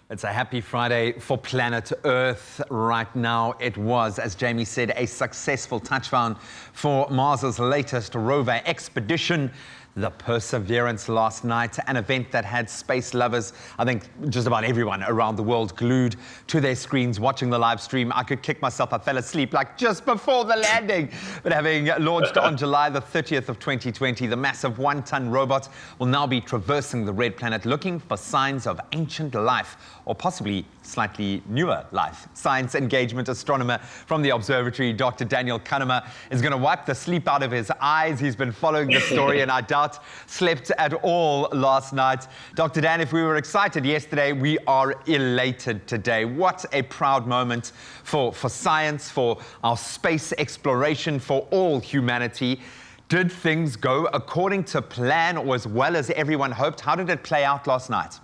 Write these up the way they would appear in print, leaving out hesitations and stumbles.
It's a happy Friday for planet Earth right now. It was, as Jamie said, a successful touchdown for Mars's latest rover expedition, the Perseverance, last night, an event that had space lovers, I think just about everyone around the world, glued to their screens watching the live stream. I could kick myself. I fell asleep like just before the landing. But having launched on July the 30th of 2020, the massive one-ton robot will now be traversing the red planet looking for signs of ancient life, or possibly slightly newer life. Science engagement astronomer from the observatory, Dr. Daniel Kahnemer, is going to wipe the sleep out of his eyes. He's been following the story and I doubt slept at all last night. Dr. Dan, if we were excited yesterday, we are elated today. What a proud moment for science, for our space exploration, for all humanity. Did things go according to plan or as well as everyone hoped? How did it play out last night?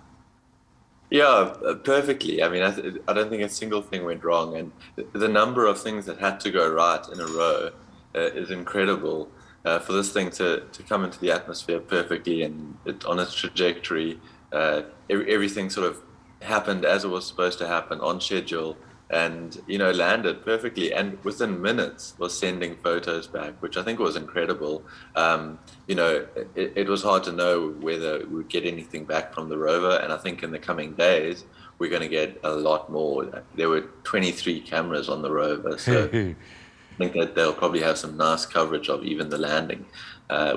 Yeah, perfectly. I mean, I don't think a single thing went wrong, and the number of things that had to go right in a row is incredible. For this thing to come into the atmosphere perfectly and on its trajectory, everything sort of happened as it was supposed to happen, on schedule, and landed perfectly, and within minutes was sending photos back, which I think was incredible. It was hard to know whether we would get anything back from the rover, and I think in the coming days we're going to get a lot more. There were 23 cameras on the rover, so I think that they'll probably have some nice coverage of even the landing,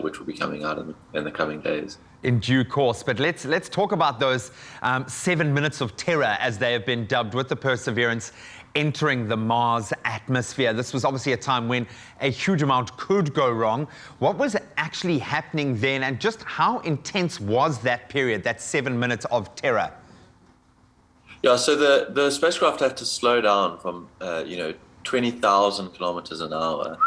which will be coming out in the coming days. In due course. But let's talk about those 7 minutes of terror, as they have been dubbed, with the Perseverance entering the Mars atmosphere. This was obviously a time when a huge amount could go wrong. What was actually happening then, and just how intense was that period, that 7 minutes of terror? Yeah, so the spacecraft had to slow down from 20,000 kilometers an hour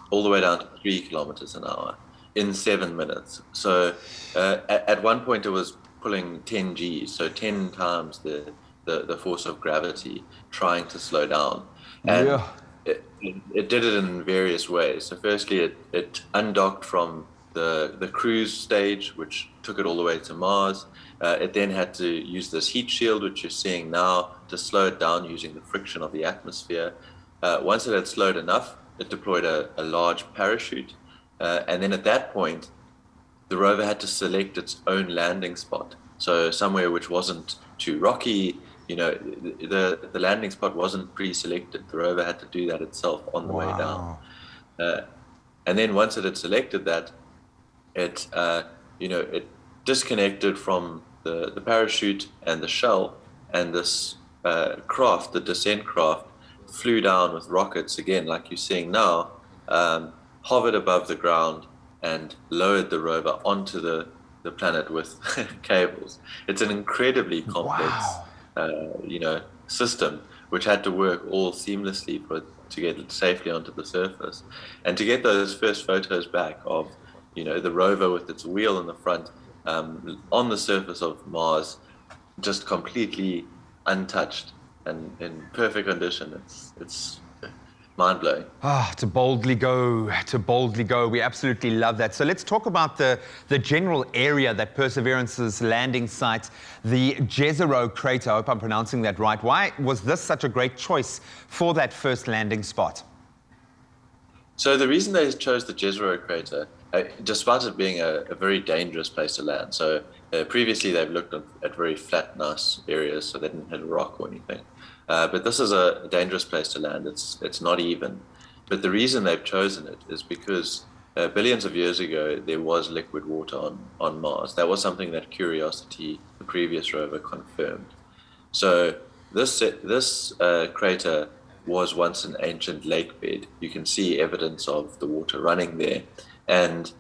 all the way down to 3 kilometers an hour in 7 minutes. So at one point it was pulling 10 Gs, so 10 times the force of gravity, trying to slow down. And yeah. It did it in various ways. So firstly, it undocked from the cruise stage, which took it all the way to Mars. It then had to use this heat shield, which you're seeing now, to slow it down using the friction of the atmosphere. Once it had slowed enough, it deployed a large parachute. And then at that point, the rover had to select its own landing spot. So somewhere which wasn't too rocky, the landing spot wasn't pre-selected. The rover had to do that itself on the way down. And then once it had selected that, it disconnected from the parachute and the shell, and this craft, the descent craft, flew down with rockets again, like you're seeing now, hovered above the ground and lowered the rover onto the planet with cables. It's an incredibly complex system, which had to work all seamlessly to get it safely onto the surface. And to get those first photos back of the rover with its wheel in the front on the surface of Mars, just completely untouched and in perfect condition, it's mind-blowing. To boldly go. We absolutely love that. So let's talk about the general area that Perseverance's landing site, the Jezero crater. I hope I'm pronouncing that right. Why was this such a great choice for that first landing spot? So the reason they chose the Jezero crater, despite it being a very dangerous place to land, so previously they've looked at very flat, nice areas, so they didn't hit a rock or anything. But this is a dangerous place to land. It's not even. But the reason they've chosen it is because billions of years ago, there was liquid water on Mars. That was something that Curiosity, the previous rover, confirmed. So this crater was once an ancient lake bed. You can see evidence of the water running there. And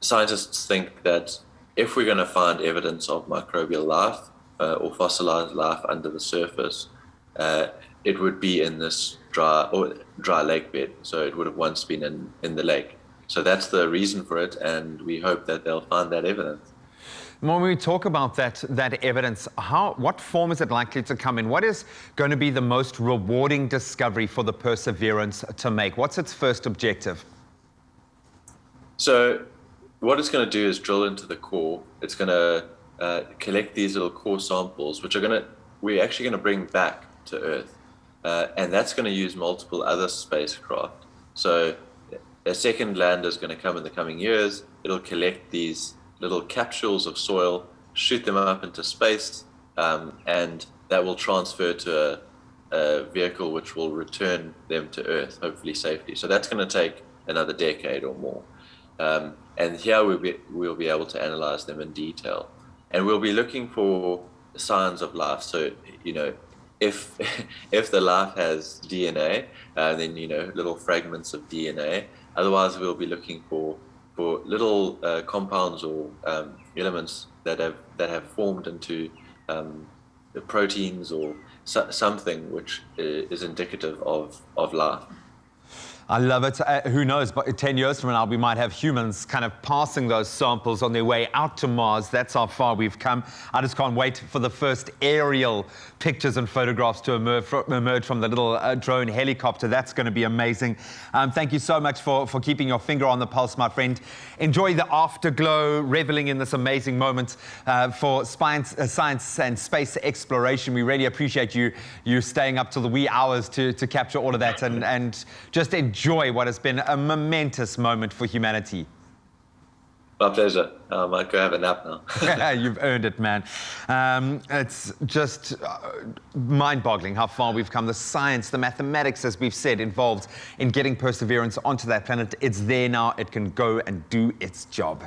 scientists think that if we're going to find evidence of microbial life or fossilized life under the surface, it would be in this dry lake bed. So it would have once been in the lake. So that's the reason for it, and we hope that they'll find that evidence. When we talk about that evidence, what form is it likely to come in? What is going to be the most rewarding discovery for the Perseverance to make? What's its first objective? So what it's going to do is drill into the core. It's going to collect these little core samples, which are going to we're actually going to bring back to Earth. And that's going to use multiple other spacecraft. So a second lander is going to come in the coming years. It'll collect these little capsules of soil, shoot them up into space, and that will transfer to a vehicle which will return them to Earth, hopefully safely. So that's going to take another decade or more. And here we'll be able to analyze them in detail. And we'll be looking for signs of life. So, if the life has DNA, then, little fragments of DNA. Otherwise, we'll be looking for little compounds or elements that have formed into the proteins or something which is indicative of life. I love it. Who knows, but 10 years from now, we might have humans kind of passing those samples on their way out to Mars. That's how far we've come. I just can't wait for the first aerial pictures and photographs to emerge from the little drone helicopter. That's going to be amazing. Thank you so much for keeping your finger on the pulse, my friend. Enjoy the afterglow, reveling in this amazing moment for science and space exploration. We really appreciate you staying up till the wee hours to capture all of that and just enjoy what has been a momentous moment for humanity. My pleasure. I might go have a nap now. You've earned it, man. It's just mind-boggling how far we've come. The science, the mathematics, as we've said, involved in getting Perseverance onto that planet. It's there now. It can go and do its job.